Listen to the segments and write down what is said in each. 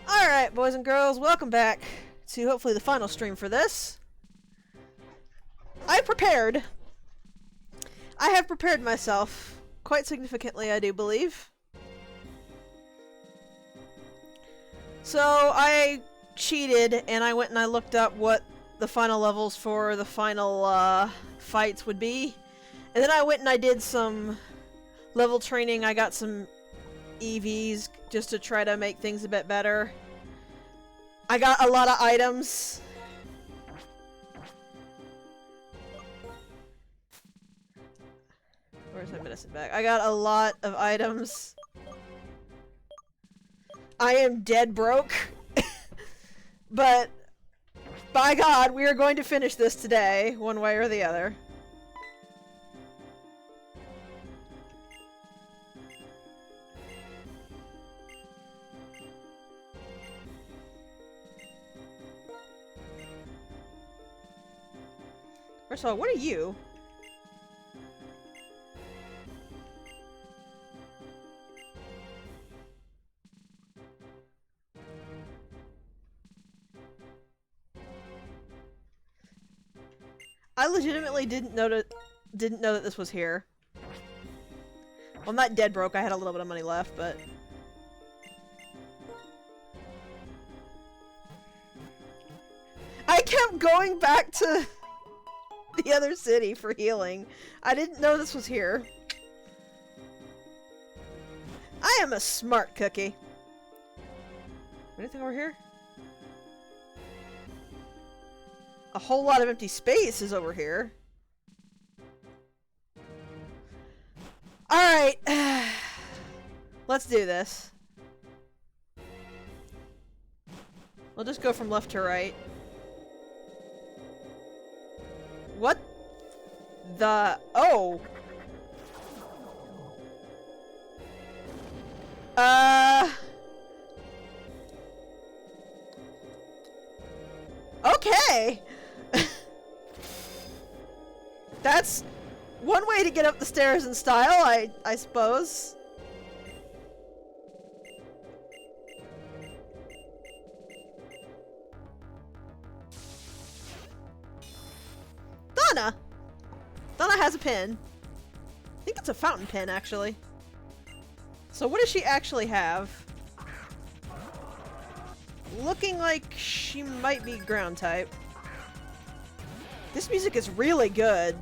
Alright, boys and girls, welcome back to hopefully the final stream for this. I have prepared myself quite significantly, I do believe. So I cheated and I went and I looked up what the final levels for the final fights would be. And then I went and I did some level training. I got some EVs just to try to make things a bit better. I got a lot of items. Where's my medicine bag? I got a lot of items. I am dead broke. But by God, we are going to finish this today, one way or the other. First of all, what are you? I legitimately didn't know that this was here. Well, I'm not dead broke. I had a little bit of money left, but I kept going back to the other city for healing. I didn't know this was here. I am a smart cookie. Anything over here? A whole lot of empty space is over here. Alright. Let's do this. We'll just go from left to right. What the... Oh! Okay! That's one way to get up the stairs in style, I suppose. Donna! Donna has a pin. I think it's a fountain pin, actually. So what does she actually have? Looking like she might be ground type. This music is really good.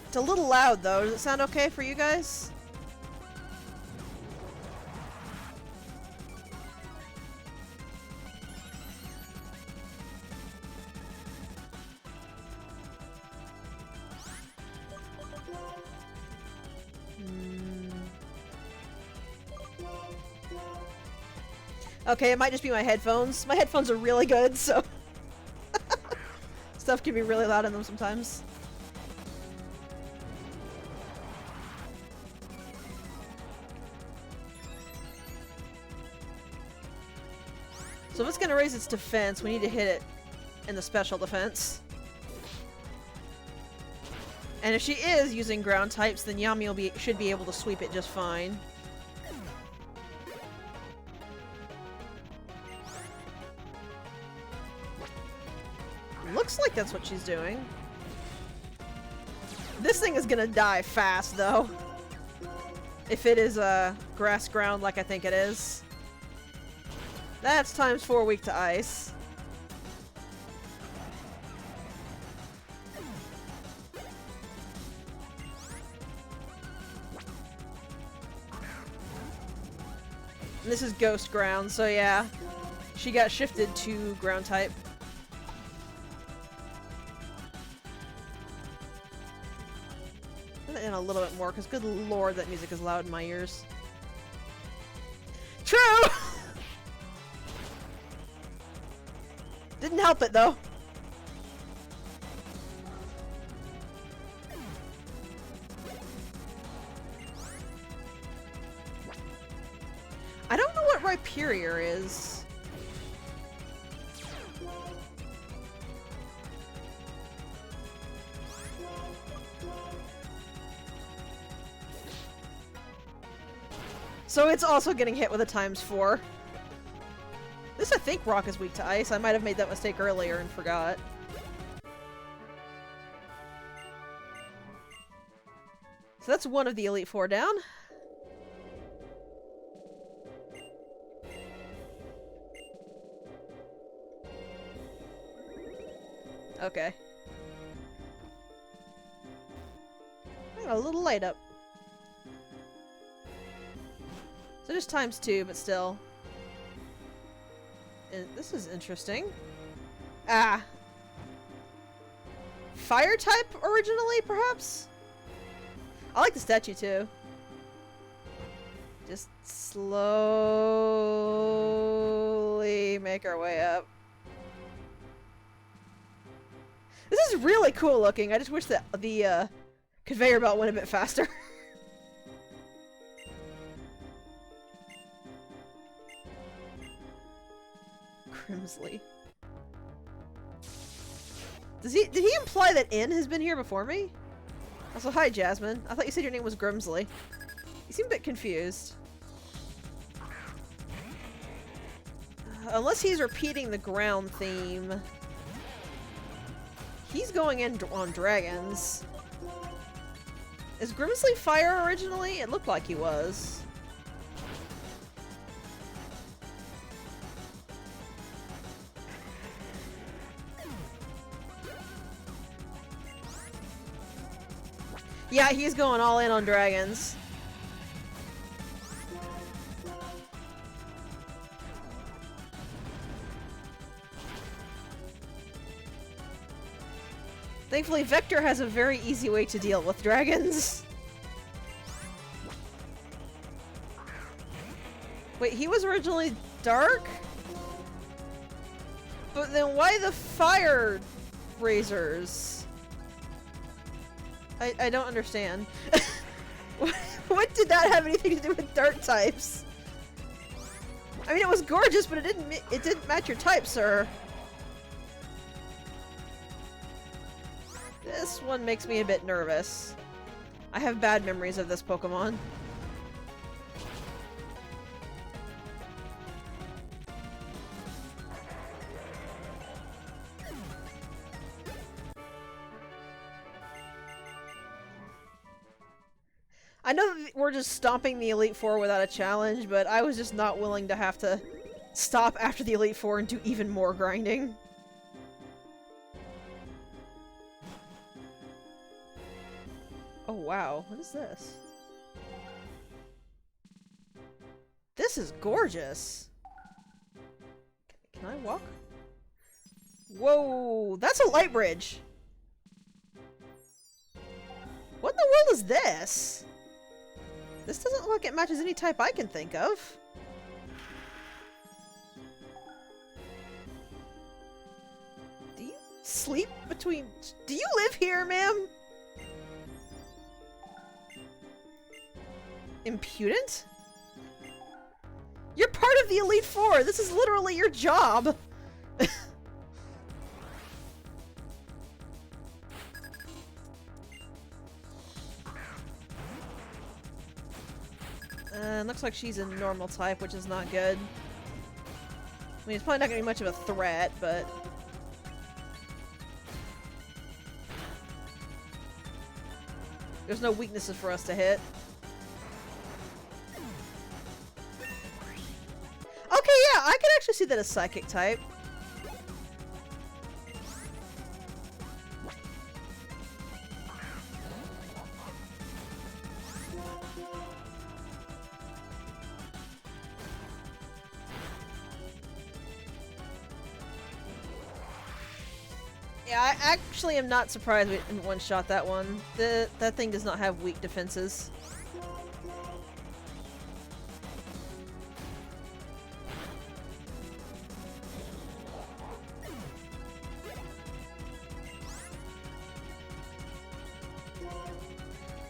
It's a little loud though. Does it sound okay for you guys? Okay, it might just be my headphones. My headphones are really good, so stuff can be really loud in them sometimes. So if it's gonna raise its defense, we need to hit it in the special defense. And if she is using ground types, then Yami should be able to sweep it just fine. Looks like that's what she's doing. This thing is gonna die fast, though. If it is grass ground like I think it is. That's ×4 weak to ice. And this is ghost ground, so yeah. She got shifted to ground type. In a little bit more, because good lord, that music is loud in my ears. True! Didn't help it, though. I don't know what Rhyperior is. So it's also getting hit with a ×4. This, I think rock is weak to ice. I might have made that mistake earlier and forgot. So that's one of the Elite Four down. Okay. I got a little light up. So just ×2, but still. And this is interesting. Ah. Fire type originally, perhaps? I like the statue too. Just slowly make our way up. This is really cool looking. I just wish that the conveyor belt went a bit faster. Grimsley. Did he imply that N has been here before me? Also, hi Jasmine. I thought you said your name was Grimsley. You seem a bit confused. Unless he's repeating the ground theme. He's going in on dragons. Is Grimsley fire originally? It looked like he was. Yeah, he's going all in on dragons. Thankfully, Vector has a very easy way to deal with dragons. Wait, he was originally dark? But then why the fire razors? I don't understand. What did that have anything to do with dark types? I mean, it was gorgeous, but it didn't match your type, sir. This one makes me a bit nervous. I have bad memories of this Pokemon. I know that we're just stomping the Elite Four without a challenge, but I was just not willing to have to stop after the Elite Four and do even more grinding. Oh wow, what is this? This is gorgeous! Can I walk? Whoa, that's a light bridge! What in the world is this? This doesn't look like it matches any type I can think of. Do you sleep between... Do you live here, ma'am? Impudent? You're part of the Elite Four! This is literally your job! Looks like she's a normal type, which is not good. I mean, it's probably not gonna be much of a threat, but... There's no weaknesses for us to hit. Okay, yeah, I can actually see that as Psychic type. Yeah, I actually am not surprised we didn't one-shot that one. That thing does not have weak defenses.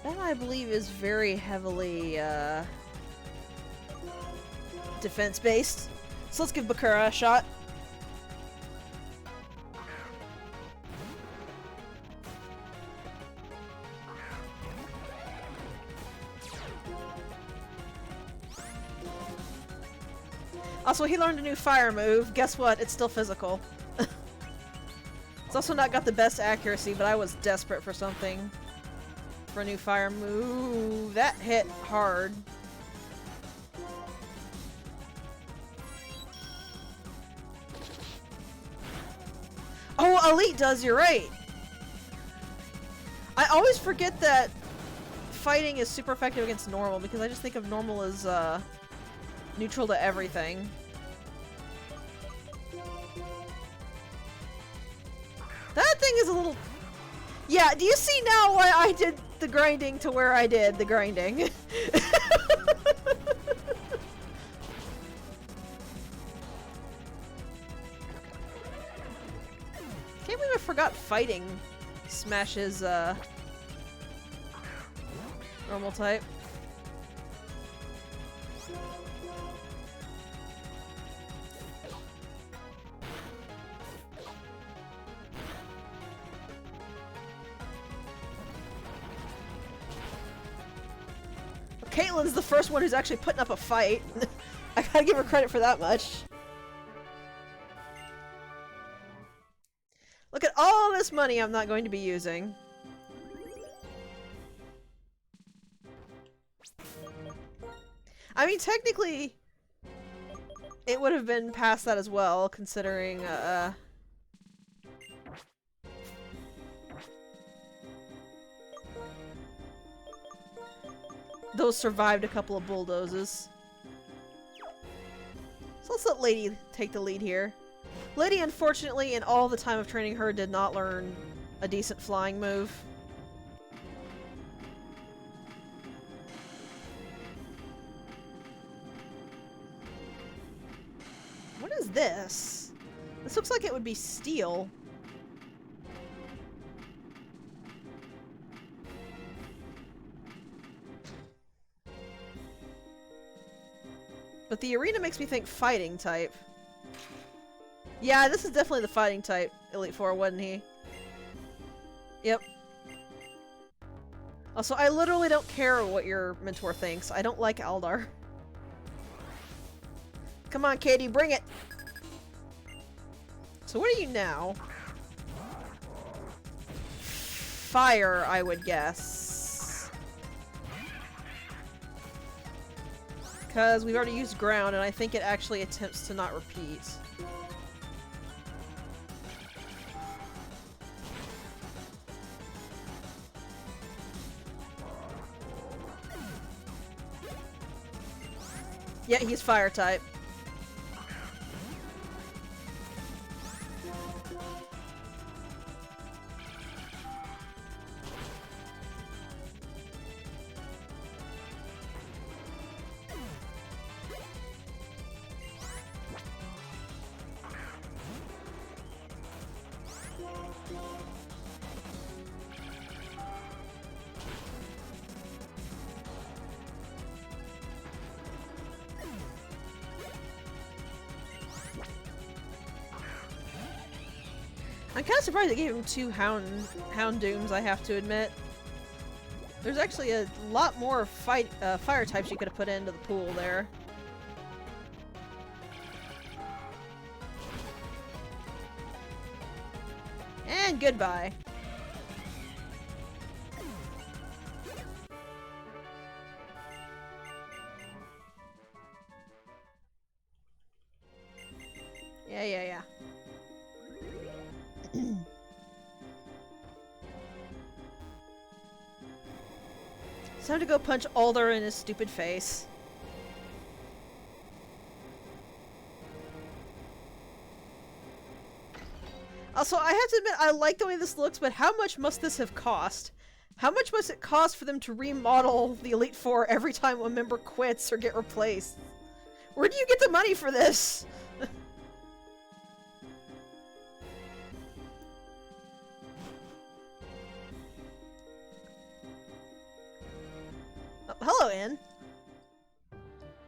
That, I believe, is very heavily, defense-based. So let's give Bakura a shot. Also, he learned a new fire move. Guess what? It's still physical. It's also not got the best accuracy, but I was desperate for something. For a new fire move. That hit hard. Oh, Elite does, you're right! I always forget that fighting is super effective against normal, because I just think of normal as, neutral to everything. That thing is a little... Yeah, do you see now why I did the grinding to where I did the grinding? Can't believe I forgot fighting smashes, normal type. Caitlin's the first one who's actually putting up a fight. I gotta give her credit for that much. Look at all this money I'm not going to be using. I mean, technically, it would have been past that as well, considering, those survived a couple of bulldozes. So let's let Lady take the lead here. Lady, unfortunately, in all the time of training her, did not learn a decent flying move. What is this? This looks like it would be steel. But the arena makes me think fighting type. Yeah, this is definitely the fighting type, Elite Four, wasn't he? Yep. Also, I literally don't care what your mentor thinks. I don't like Aldar. Come on, Katie, bring it! So what are you now? Fire, I would guess. Because we've already used ground, and I think it actually attempts to not repeat. Yeah, he's fire type. I'm kind of surprised they gave him 2 Hound Dooms, I have to admit. There's actually a lot more fire types you could have put into the pool there. And goodbye. Yeah. It's time to go punch Aldar in his stupid face. Also, I have to admit, I like the way this looks, but how much must this have cost? How much must it cost for them to remodel the Elite Four every time a member quits or get replaced? Where do you get the money for this? Oh, hello, Ann.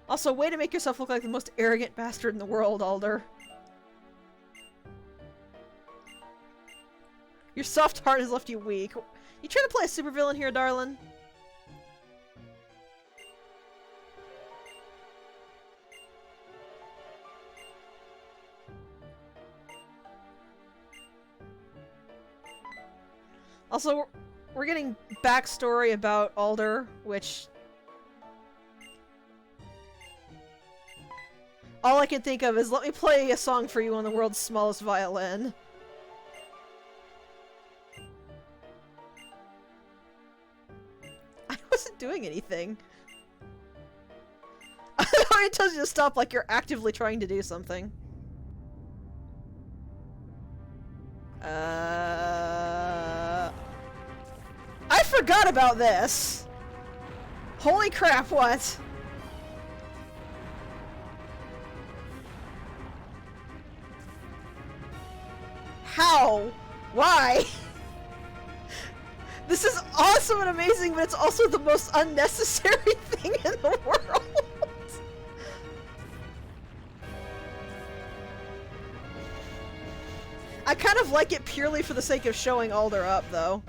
Also, way to make yourself look like the most arrogant bastard in the world, Alder. Your soft heart has left you weak. You trying to play a supervillain here, darling? Also, we're getting backstory about Alder, which... all I can think of is, let me play a song for you on the world's smallest violin. I wasn't doing anything. It tells you to stop like you're actively trying to do something. I forgot about this! Holy crap, what? How? Why? This is awesome and amazing, but it's also the most unnecessary thing in the world. I kind of like it purely for the sake of showing Alder up, though.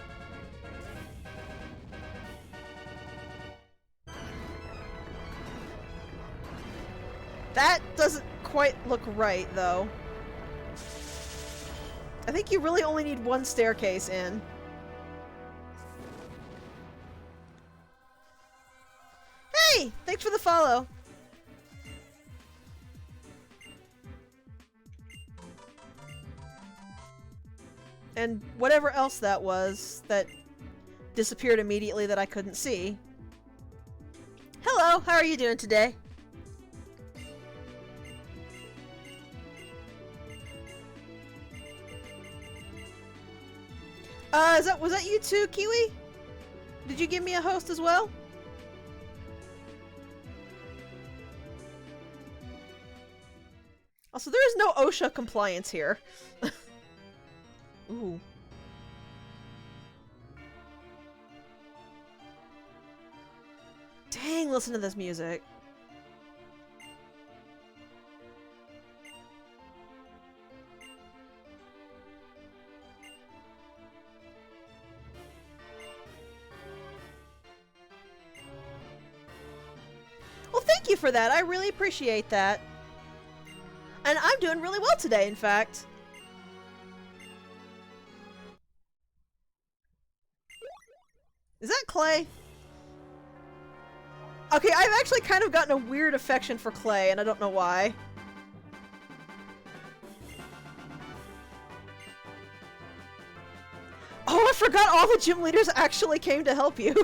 That doesn't quite look right, though. I think you really only need one staircase in. Hey! Thanks for the follow! And whatever else that was that disappeared immediately that I couldn't see. Hello! How are you doing today? Was that you too, Kiwi? Did you give me a host as well? Also, there is no OSHA compliance here. Ooh. Dang, listen to this music. Well, thank you for that. I really appreciate that. And I'm doing really well today, in fact. Is that Clay? Okay, I've actually kind of gotten a weird affection for Clay, and I don't know why. Oh, I forgot all the gym leaders actually came to help you.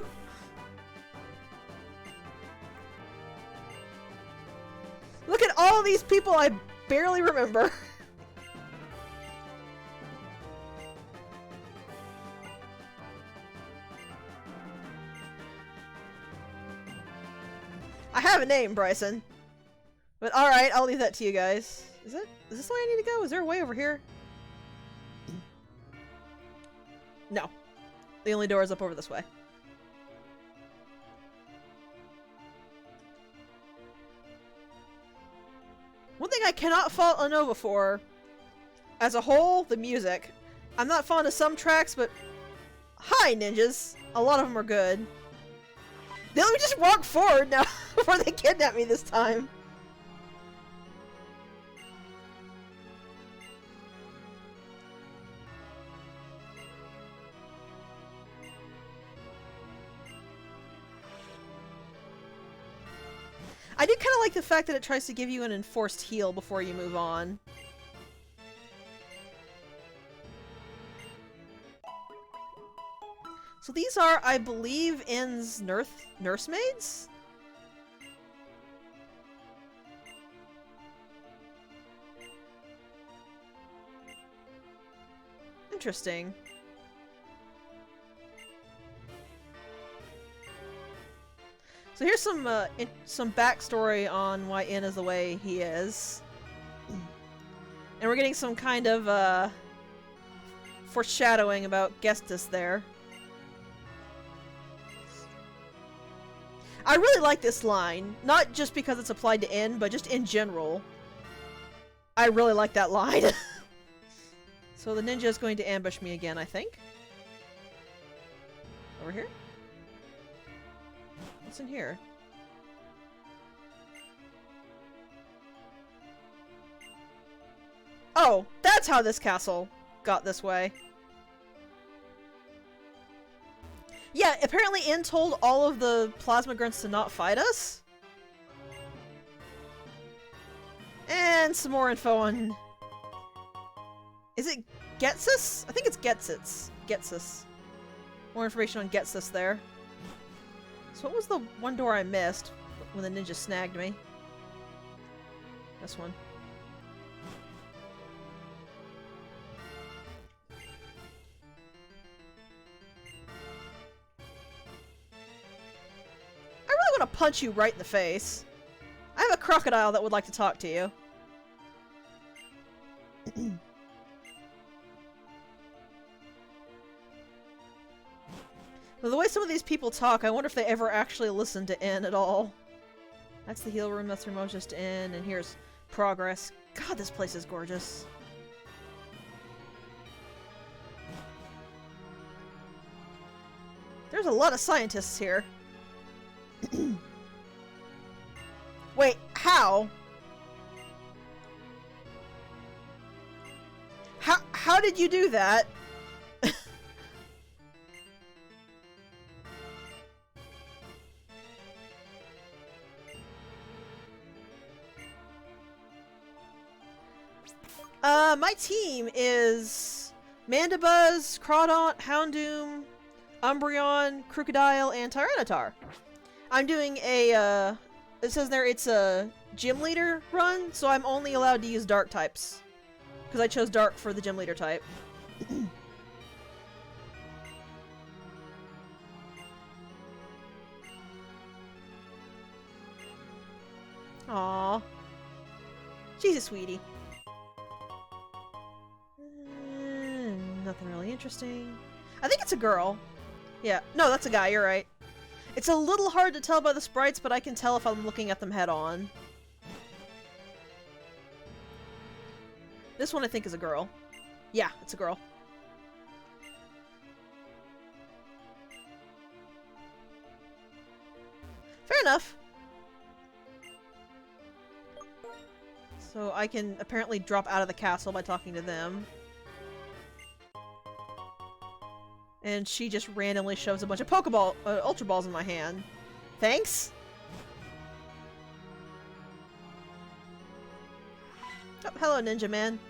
Look at all these people I barely remember. I have a name, Bryson. But alright, I'll leave that to you guys. Is this the way I need to go? Is there a way over here? No. The only door is up over this way. One thing I cannot fault Unova for, as a whole, the music. I'm not fond of some tracks, but hi, ninjas! A lot of them are good. Let me just walk forward now before they kidnap me this time. I do kind of like the fact that it tries to give you an enforced heal before you move on. So these are, I believe, N's nursemaids? Interesting. So here's some backstory on why N is the way he is. And we're getting some kind of foreshadowing about Gestus there. I really like this line, not just because it's applied to N, but just in general. I really like that line. So the ninja is going to ambush me again, I think. Over here? What's in here? Oh, that's how this castle got this way. Yeah, apparently Inn told all of the plasma grunts to not fight us. And some more info on... Is it Getsus? I think it's Getsus. Getsus. More information on Getsus there. So what was the one door I missed when the ninja snagged me? This one. I really want to punch you right in the face. I have a crocodile that would like to talk to you. Well, the way some of these people talk, I wonder if they ever actually listen to N at all. That's the heal room, that's Hermosius Inn, and here's Progress. God, this place is gorgeous. There's a lot of scientists here. Wait, how? How did you do that? My team is Mandibuzz, Crawdaunt, Houndoom, Umbreon, Crocodile, and Tyranitar. I'm doing a, it says there it's a gym leader run, so I'm only allowed to use dark types. Because I chose dark for the gym leader type. Aww. She's a sweetie. Nothing really interesting. I think it's a girl. Yeah. No, that's a guy, you're right. It's a little hard to tell by the sprites, but I can tell if I'm looking at them head on. This one I think is a girl. Yeah, it's a girl. Fair enough. So I can apparently drop out of the castle by talking to them. And she just randomly shoves a bunch of Pokeball, Ultra Balls in my hand. Thanks? Oh, hello, Ninja Man.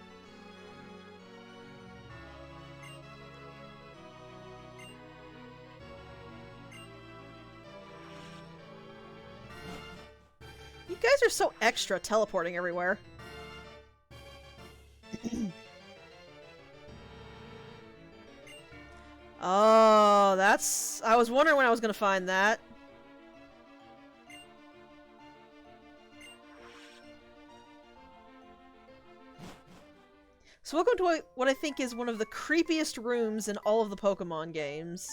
You guys are so extra teleporting everywhere. Oh, that's... I was wondering when I was going to find that. So welcome to what I think is one of the creepiest rooms in all of the Pokemon games.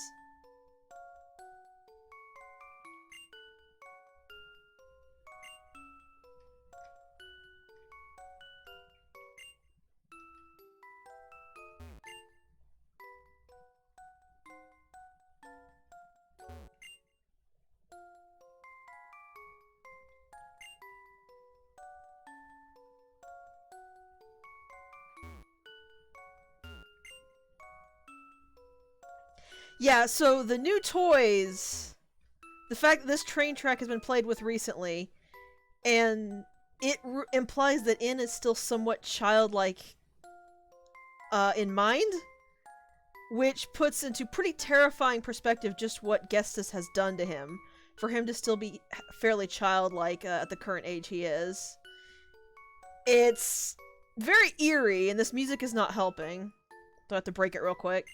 Yeah, so the new toys, the fact that this train track has been played with recently, and it implies that N is still somewhat childlike in mind, which puts into pretty terrifying perspective just what Gestus has done to him, for him to still be fairly childlike at the current age he is. It's very eerie, and this music is not helping. Do I have to break it real quick?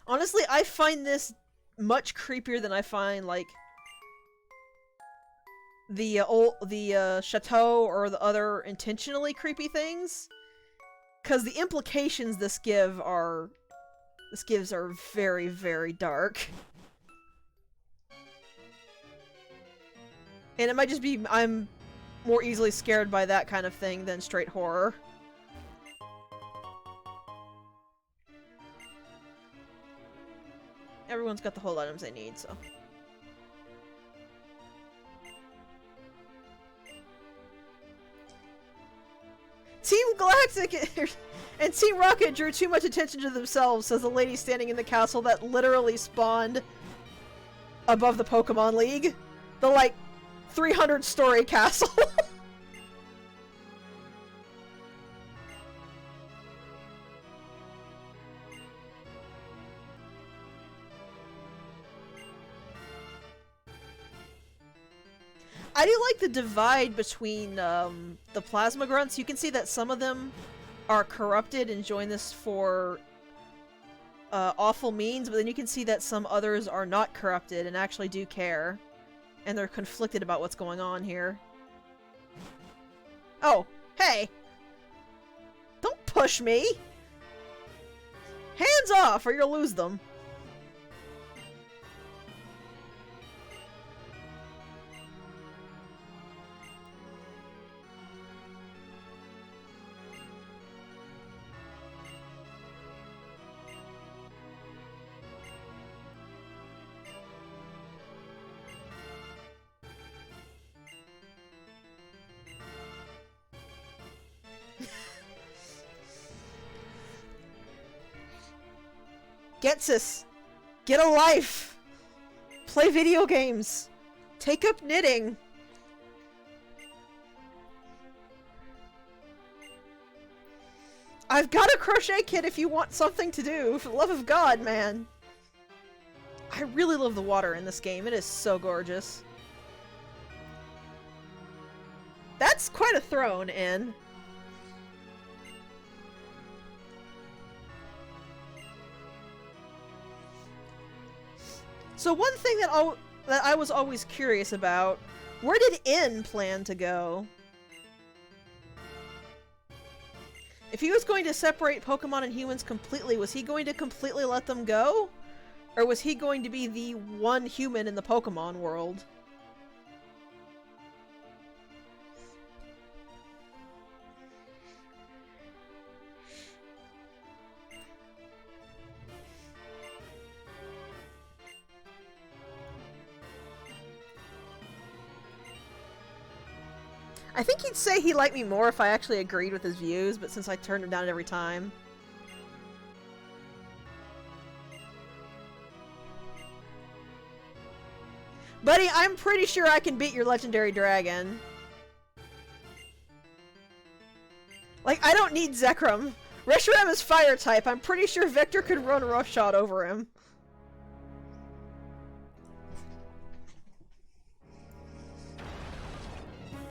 Honestly, I find this much creepier than I find, like, the chateau or the other intentionally creepy things. Because the implications this gives are very, very dark. And it might just be I'm more easily scared by that kind of thing than straight horror. Everyone's got the whole items they need, so. Team Team Galactic and Team Rocket drew too much attention to themselves, says the lady standing in the castle that literally spawned above the Pokemon League. The, like, 300-story castle. I do like the divide between the plasma grunts. You can see that some of them are corrupted and join this for awful means, but then you can see that some others are not corrupted and actually do care. And they're conflicted about what's going on here. Oh, hey! Don't push me! Hands off or you'll lose them. Getsus! Get a life! Play video games! Take up knitting! I've got a crochet kit if you want something to do, for the love of God, man! I really love the water in this game, it is so gorgeous. That's quite a throne, N. So one thing that I was always curious about, where did N plan to go? If he was going to separate Pokemon and humans completely, was he going to completely let them go? Or was he going to be the one human in the Pokemon world? I think he'd say he liked me more if I actually agreed with his views, but since I turned him down every time. Buddy, I'm pretty sure I can beat your legendary dragon. Like, I don't need Zekrom. Reshiram is fire type. I'm pretty sure Victor could run roughshod over him.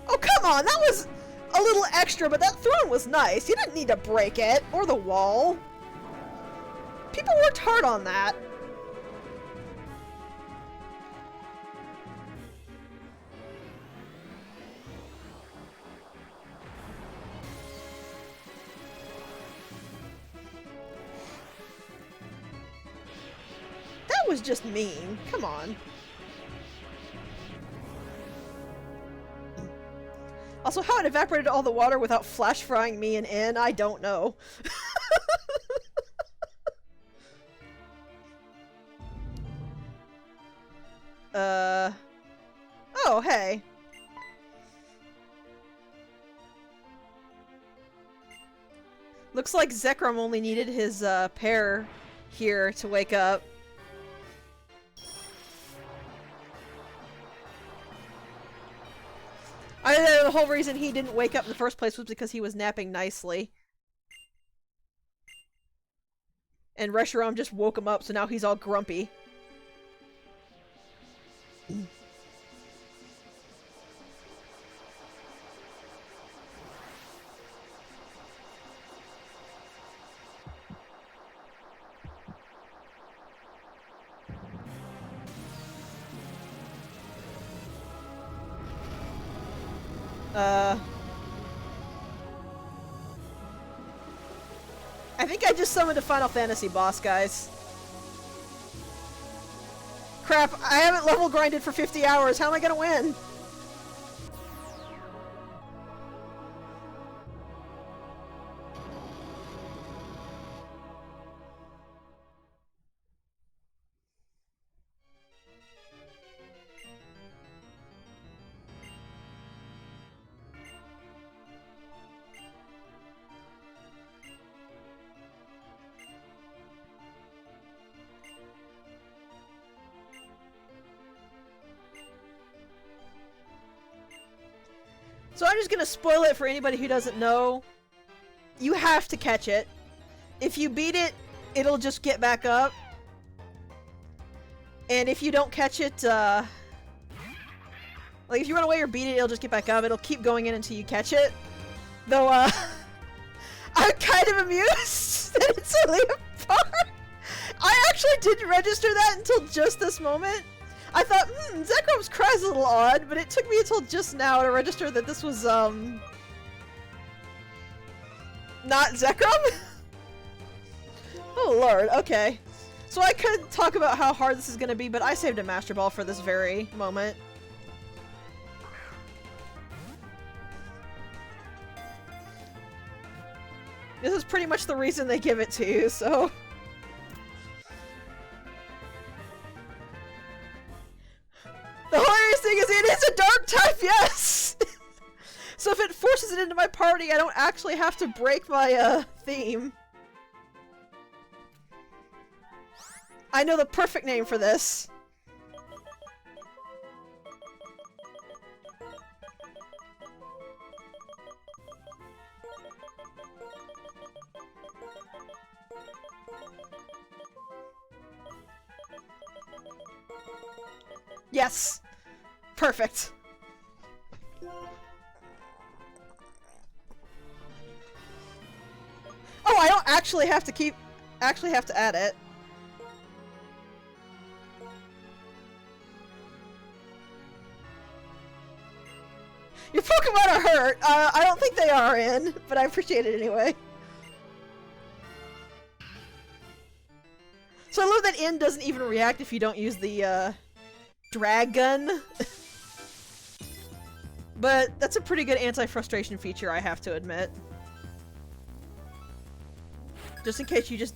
Oh, come on! That was a little extra, but that throne was nice. You didn't need to break it. Or the wall. People worked hard on that. That was just mean. Come on. Also, how it evaporated all the water without flash frying me and N, I don't know. Oh, hey. Looks like Zekrom only needed his, pair here to wake up. The whole reason he didn't wake up in the first place was because he was napping nicely. And Reshiram just woke him up, so now he's all grumpy. I think I just summoned a Final Fantasy boss, guys. Crap, I haven't level grinded for 50 hours. How am I gonna win? So I'm just gonna spoil it for anybody who doesn't know. You have to catch it. If you beat it, it'll just get back up. And if you don't catch it, like if you run away or beat it, it'll just get back up. It'll keep going in until you catch it. Though, I'm kind of amused that it's only a bar. I actually didn't register that until just this moment. I thought, Zekrom's cry's a little odd, but it took me until just now to register that this was, not Zekrom? Oh lord, okay. So I could talk about how hard this is gonna be, but I saved a Master Ball for this very moment. This is pretty much the reason they give it to you, so... The hilarious thing is, it is a dark type, yes! So if it forces it into my party, I don't actually have to break my, theme. I know the perfect name for this. Yes! Perfect. Oh, I don't actually have to add it. Your Pokemon are hurt! I don't think they are in, but I appreciate it anyway. So I love that N doesn't even react if you don't use the, Dragon. But that's a pretty good anti-frustration feature, I have to admit. Just in case you just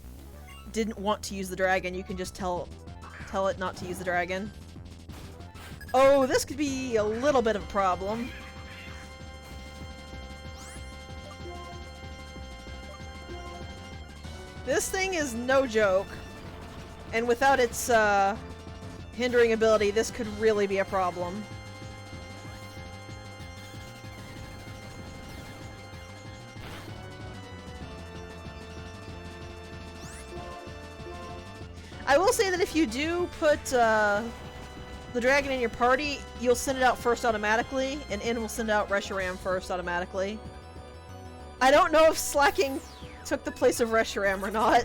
didn't want to use the dragon, you can just tell it not to use the dragon. Oh, this could be a little bit of a problem. This thing is no joke. And without its, hindering ability, this could really be a problem. I will say that if you do put the dragon in your party, you'll send it out first automatically, and N will send out Reshiram first automatically. I don't know if Slacking took the place of Reshiram or not.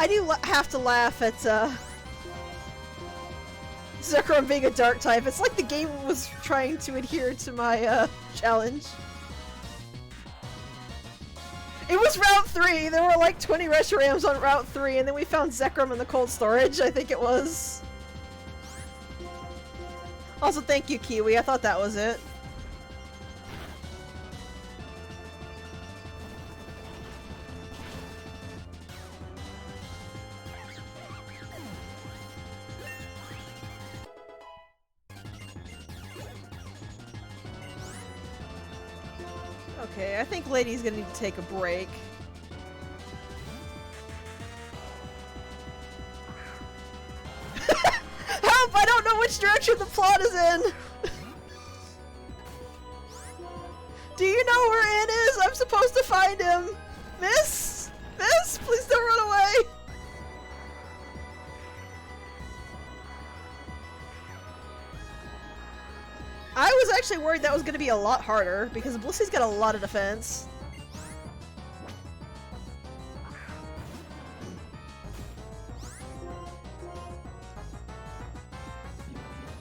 I do have to laugh at, Zekrom being a dark type. It's like the game was trying to adhere to my, challenge. It was Route 3! There were like 20 Reshirams on Route 3, and then we found Zekrom in the cold storage, I think it was. Also, thank you, Kiwi. I thought that was it. Okay, I think Lady's gonna need to take a break. Help! I don't know which direction the plot is in! Do you know where Ann is? I'm supposed to find him! Miss? Miss? Please don't run away! I was actually worried that was going to be a lot harder, because Blissey's got a lot of defense.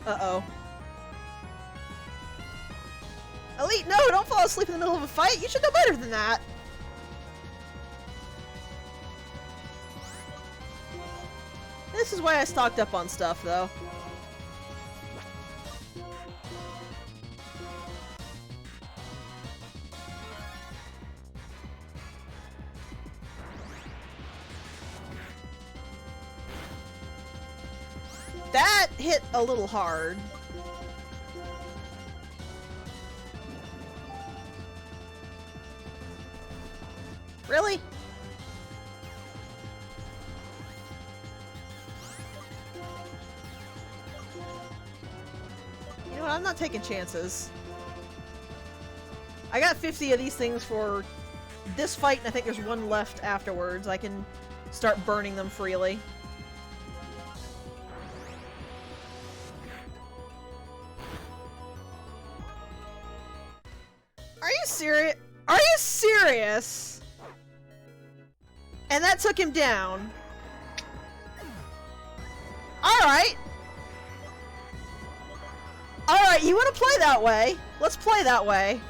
Uh-oh. Elite, no! Don't fall asleep in the middle of a fight! You should know better than that! This is why I stocked up on stuff, though. That hit a little hard. Really? You know what, I'm not taking chances. I got 50 of these things for this fight, and I think there's one left afterwards. I can start burning them freely. Are you serious? Are you serious? And that took him down. Alright. Alright, you want to play that way? Let's play that way.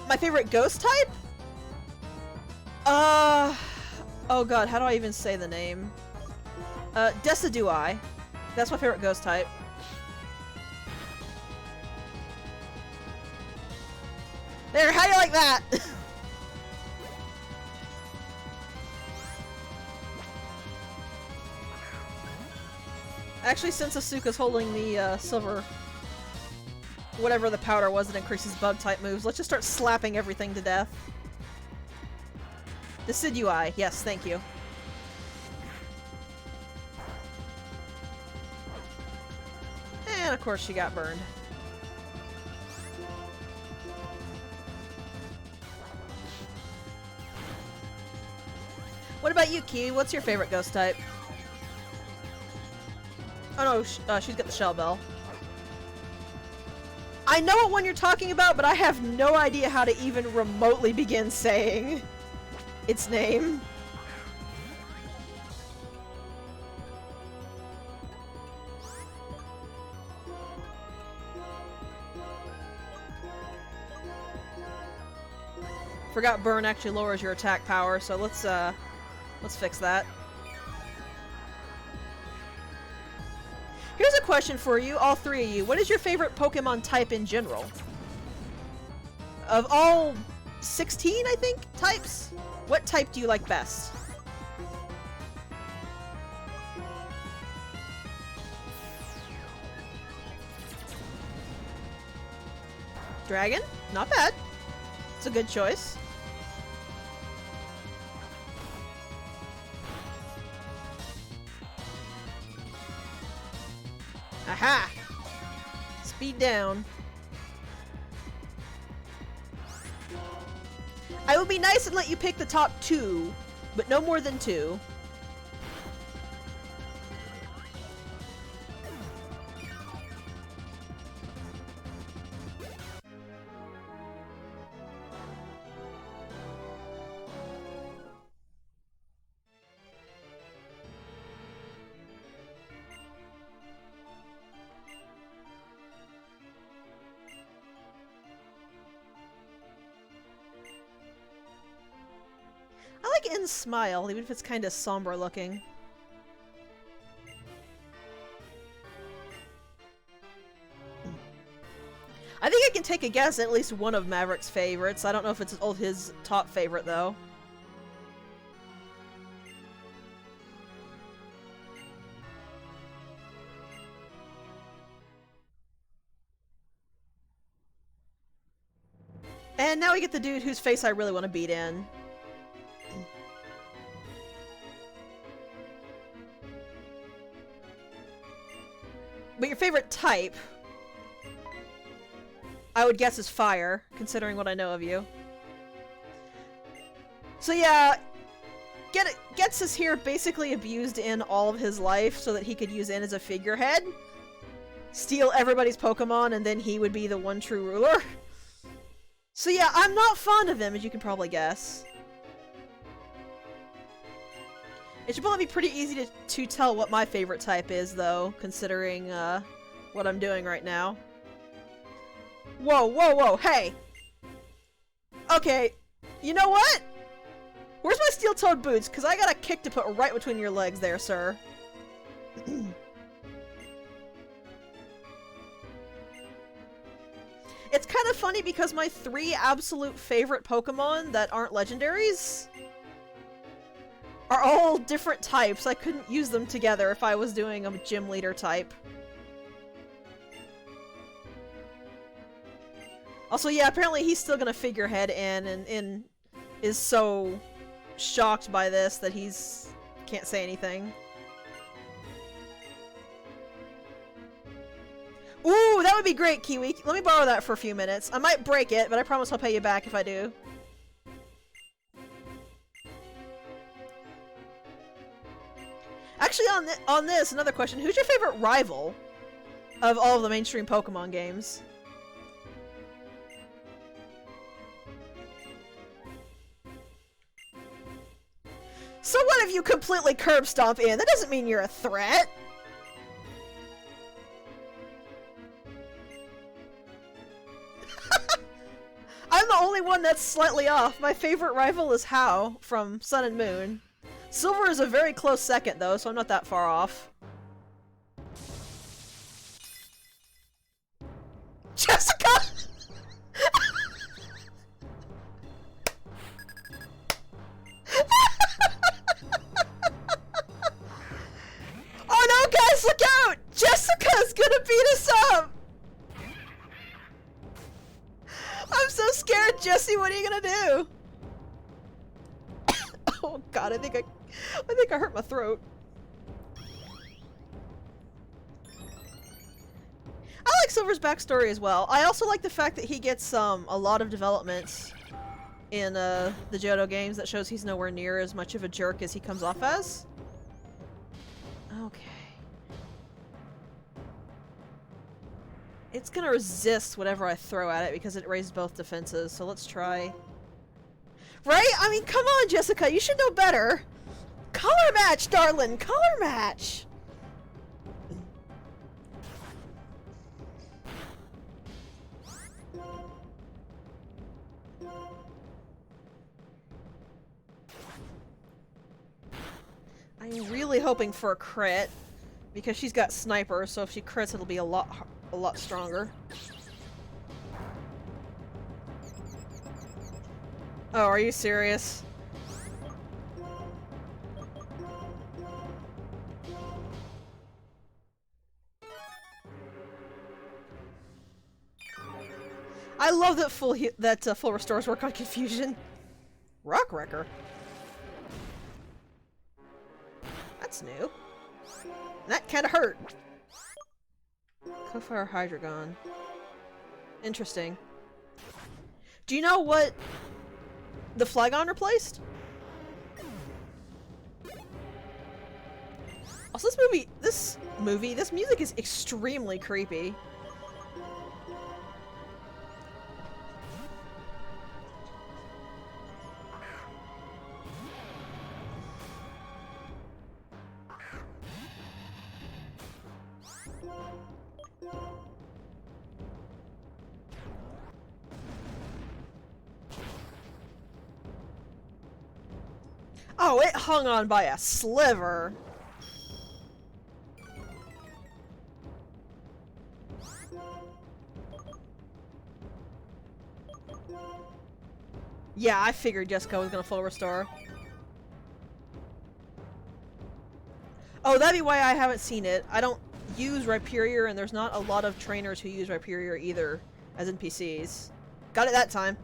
My favorite ghost type? Oh god, how do I even say the name? Decidui. That's my favorite ghost type. There, how do you like that? Actually, since Asuka's holding the silver, whatever the powder was that increases bug type moves, let's just start slapping everything to death. Decidui, yes, thank you. And of course she got burned. What about you, Kiwi? What's your favorite ghost type? Oh no, she's got the shell bell. I know what one you're talking about, but I have no idea how to even remotely begin saying its name. Forgot burn actually lowers your attack power, so let's fix that. Here's a question for you, all three of you. What is your favorite Pokemon type in general? Of all 16, I think, types? What type do you like best? Dragon? Not bad. It's a good choice. Aha! Speed down. I would be nice and let you pick the top 2, but no more than 2. I like N's smile, even if it's kind of somber looking. I think I can take a guess at least one of Maverick's favorites. I don't know if it's his top favorite, though. And now we get the dude whose face I really want to beat in. But your favorite type, I would guess, is fire, considering what I know of you. So yeah, gets us here basically abused in all of his life so that he could use in as a figurehead, steal everybody's Pokemon, and then he would be the one true ruler. So yeah, I'm not fond of him, as you can probably guess. It should probably be pretty easy to tell what my favorite type is, though, considering what I'm doing right now. Whoa, whoa, whoa, hey! Okay, you know what? Where's my steel-toed boots? Because I got a kick to put right between your legs there, sir. It's kind of funny because my 3 absolute favorite Pokemon that aren't legendaries are all different types. I couldn't use them together if I was doing a gym leader type. Also, yeah, apparently he's still gonna figurehead in and is so shocked by this that he's can't say anything. Ooh, that would be great, Kiwi. Let me borrow that for a few minutes. I might break it, but I promise I'll pay you back if I do. Actually, on this, another question. Who's your favorite rival of all of the mainstream Pokemon games? So what if you completely curb stomp in? That doesn't mean you're a threat! I'm the only one that's slightly off. My favorite rival is Hao from Sun and Moon. Silver is a very close second though, so I'm not that far off. Jessica! Oh no, guys, look out! Jessica's gonna beat us up! I'm so scared, Jesse, what are you gonna do? Oh god, I think I hurt my throat. I like Silver's backstory as well. I also like the fact that he gets a lot of developments in the Johto games that shows he's nowhere near as much of a jerk as he comes off as. Okay. It's gonna resist whatever I throw at it because it raises both defenses, so let's try. Right? I mean, come on, Jessica, you should know better! Color match, darling! Color match! I'm really hoping for a crit, because she's got Sniper, so if she crits it'll be a lot stronger. Oh, are you serious? I love that full restores work on confusion. Rock Wrecker. That's new. That kinda hurt. Kofire Hydreigon. Interesting. Do you know what the Flygon replaced? Also, this music is extremely creepy. Oh, it hung on by a sliver. Yeah, I figured Jessica was gonna full restore. Oh, that'd be why I haven't seen it. I don't use Rhyperior, and there's not a lot of trainers who use Rhyperior either as NPCs. Got it that time.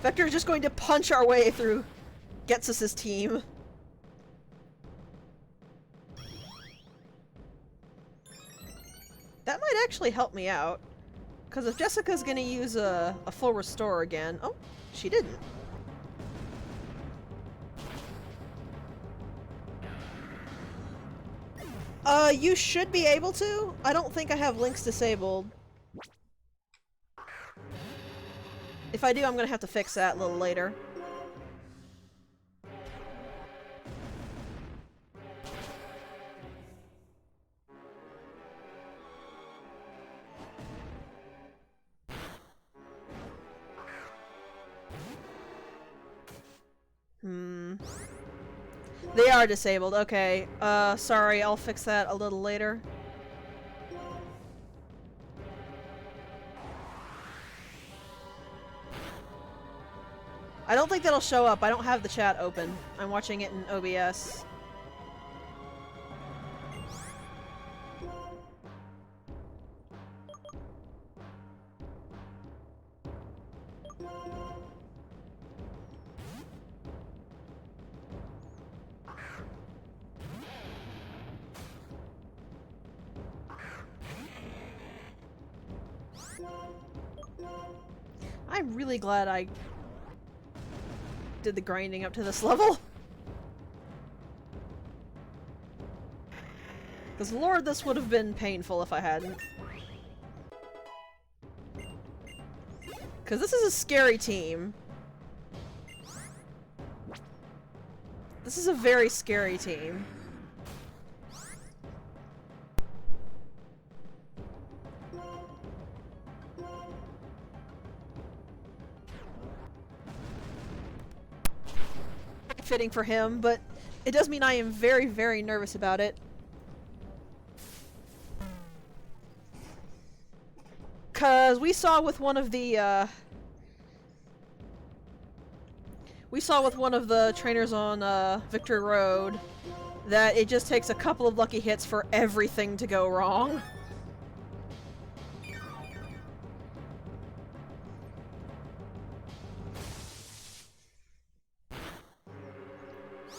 Vector is just going to punch our way through Getsus's team. That might actually help me out. Because if Jessica's gonna use a full restore again... Oh, she didn't. You should be able to. I don't think I have links disabled. If I do, I'm gonna have to fix that a little later. They are disabled, okay. Sorry, I'll fix that a little later. I don't think that'll show up. I don't have the chat open. I'm watching it in OBS. I'm really glad I did the grinding up to this level. Because Lord, this would have been painful if I hadn't. Because this is a scary team. This is a very scary team. Fitting for him, but it does mean I am very, very nervous about it. Cause we saw with one of the trainers on Victory Road that it just takes a couple of lucky hits for everything to go wrong.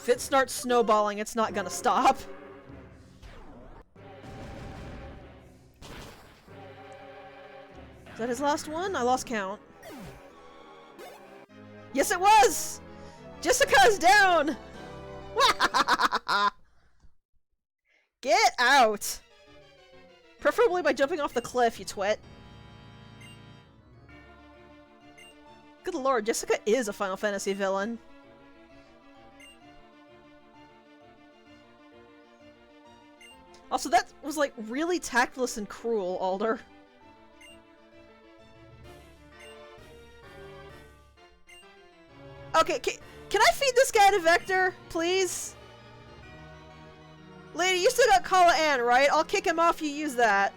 If it starts snowballing, it's not gonna stop. Is that his last one? I lost count. Yes, it was! Jessica's down! Get out! Preferably by jumping off the cliff, you twit. Good lord, Jessica is a Final Fantasy villain. Also, that was, like, really tactless and cruel, Alder. Okay, can I feed this guy to Vector, please? Lady, you still got Kala Ann, right? I'll kick him off, you use that.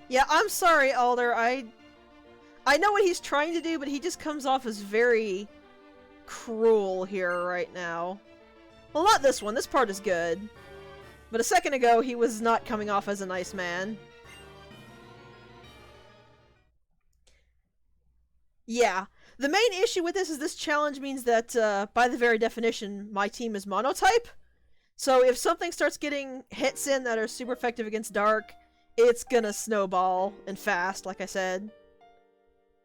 Yeah, I'm sorry, Alder. I know what he's trying to do, but he just comes off as very cruel here right now. Well, not this one. This part is good. But a second ago, he was not coming off as a nice man. Yeah. The main issue with this is this challenge means that, by the very definition, my team is monotype. So if something starts getting hits in that are super effective against Dark, it's gonna snowball, and fast, like I said.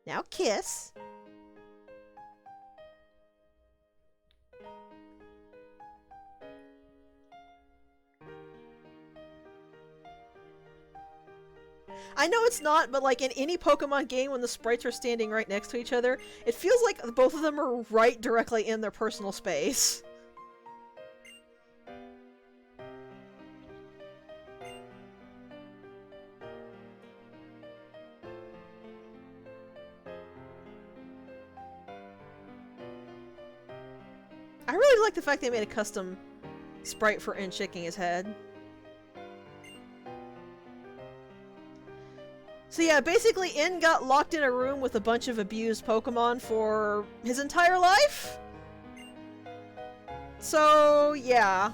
Now kiss. I know it's not, but like in any Pokemon game when the sprites are standing right next to each other, it feels like both of them are right directly in their personal space. I really like the fact they made a custom sprite for N shaking his head. So yeah, basically N got locked in a room with a bunch of abused Pokemon for his entire life? So, yeah.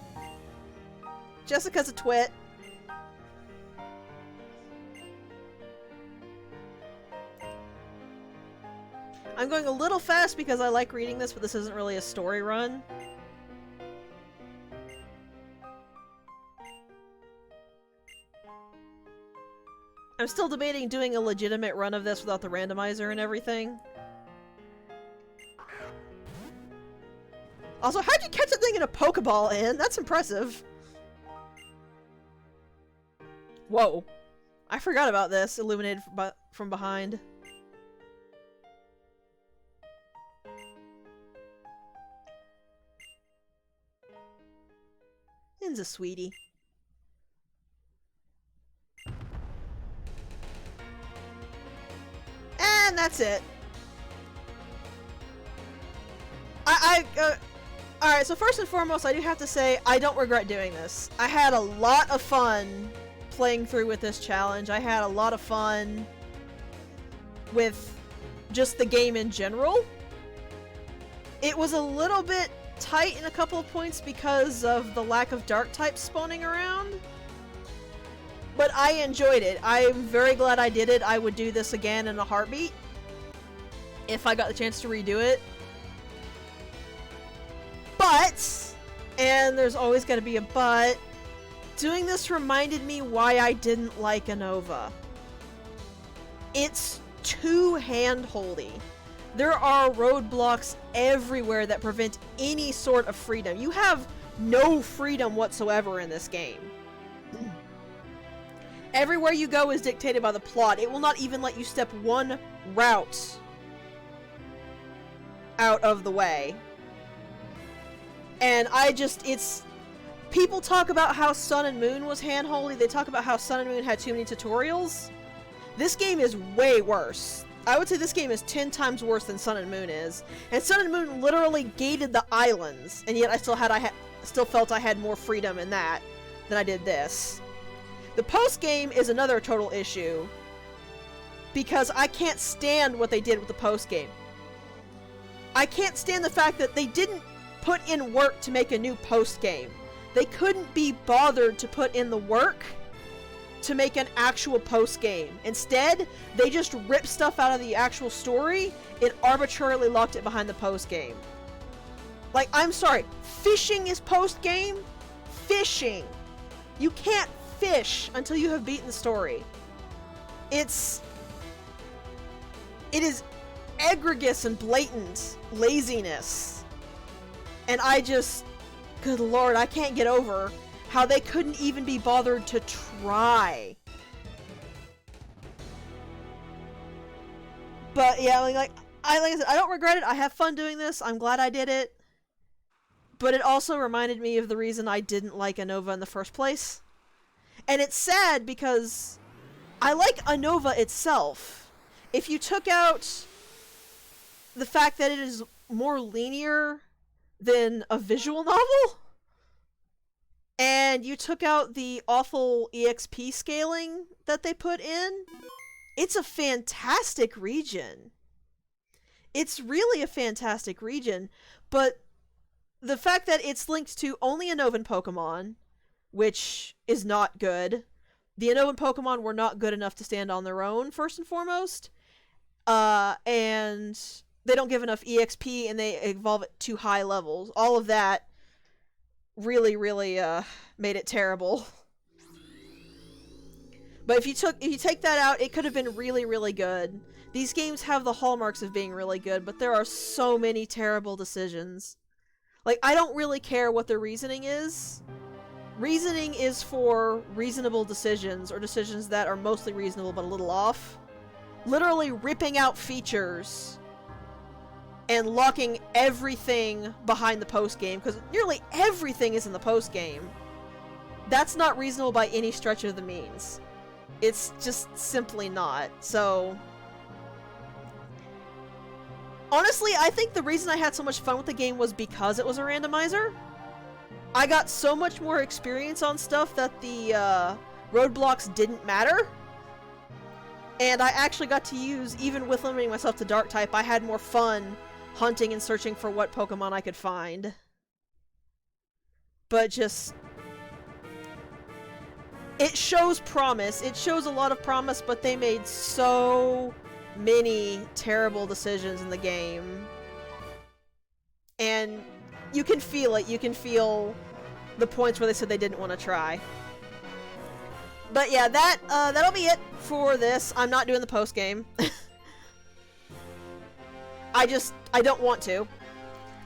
Jessica's a twit. I'm going a little fast because I like reading this, but this isn't really a story run. I'm still debating doing a legitimate run of this without the randomizer and everything. Also, how'd you catch that thing in a Pokeball, Ann? That's impressive. Whoa. I forgot about this, illuminated from behind. In's a sweetie. And that's it. Alright, so first and foremost, I do have to say, I don't regret doing this. I had a lot of fun playing through with this challenge. I had a lot of fun with just the game in general. It was a little bit tight in a couple of points because of the lack of dark types spawning around. But I enjoyed it. I'm very glad I did it. I would do this again in a heartbeat if I got the chance to redo it. But, and there's always going to be a but, doing this reminded me why I didn't like ANOVA. It's too hand-holdy. There are roadblocks everywhere that prevent any sort of freedom. You have no freedom whatsoever in this game. Everywhere you go is dictated by the plot. It will not even let you step one route out of the way. And people talk about how Sun and Moon was hand-holdy. They talk about how Sun and Moon had too many tutorials. This game is way worse. I would say this game is 10 times worse than Sun and Moon is. And Sun and Moon literally gated the islands, and yet I still felt I had more freedom in that than I did this. The post-game is another total issue, because I can't stand what they did with the post-game. I can't stand the fact that they didn't put in work to make a new post-game. They couldn't be bothered to put in the work to make an actual post-game. Instead, they just ripped stuff out of the actual story and arbitrarily locked it behind the post-game. Like, I'm sorry, fishing is post-game? Fishing! You can't fish until you have beaten the story. It is egregious and blatant laziness. And good lord, I can't get over how they couldn't even be bothered to try. But yeah, like I said, I don't regret it. I have fun doing this. I'm glad I did it. But it also reminded me of the reason I didn't like ANOVA in the first place. And it's sad because I like ANOVA itself. If you took out the fact that it is more linear than a visual novel, and you took out the awful EXP scaling that they put in, it's a fantastic region. It's really a fantastic region, but the fact that it's linked to only ANOVAN Pokemon, which is not good. The ANOVAN Pokemon were not good enough to stand on their own, first and foremost. And they don't give enough EXP, and they evolve at too high levels. All of that really, really made it terrible. But if you take that out, it could have been really, really good. These games have the hallmarks of being really good, but there are so many terrible decisions. Like, I don't really care what the reasoning is. Reasoning is for reasonable decisions, or decisions that are mostly reasonable but a little off. Literally ripping out features and locking everything behind the post-game, because nearly everything is in the post-game. That's not reasonable by any stretch of the means. It's just simply not. So, honestly, I think the reason I had so much fun with the game was because it was a randomizer. I got so much more experience on stuff that the roadblocks didn't matter. And I actually got to use, even with limiting myself to dark type, I had more fun hunting and searching for what Pokemon I could find. But just, it shows promise. It shows a lot of promise, but they made so many terrible decisions in the game. And you can feel it. You can feel the points where they said they didn't want to try. But yeah, that'll be it for this. I'm not doing the post game. I don't want to.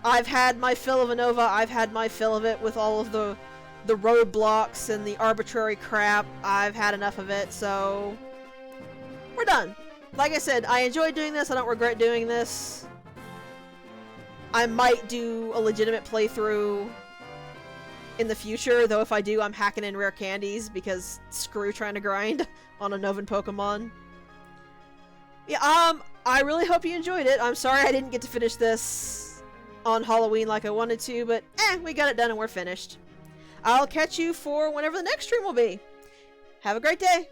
I've had my fill of ANOVA. I've had my fill of it with all of the the roadblocks and the arbitrary crap. I've had enough of it, so we're done. Like I said, I enjoyed doing this. I don't regret doing this. I might do a legitimate playthrough in the future, though if I do, I'm hacking in rare candies because screw trying to grind on a Novan Pokemon. Yeah, I really hope you enjoyed it. I'm sorry I didn't get to finish this on Halloween like I wanted to, but we got it done and we're finished. I'll catch you for whenever the next stream will be. Have a great day!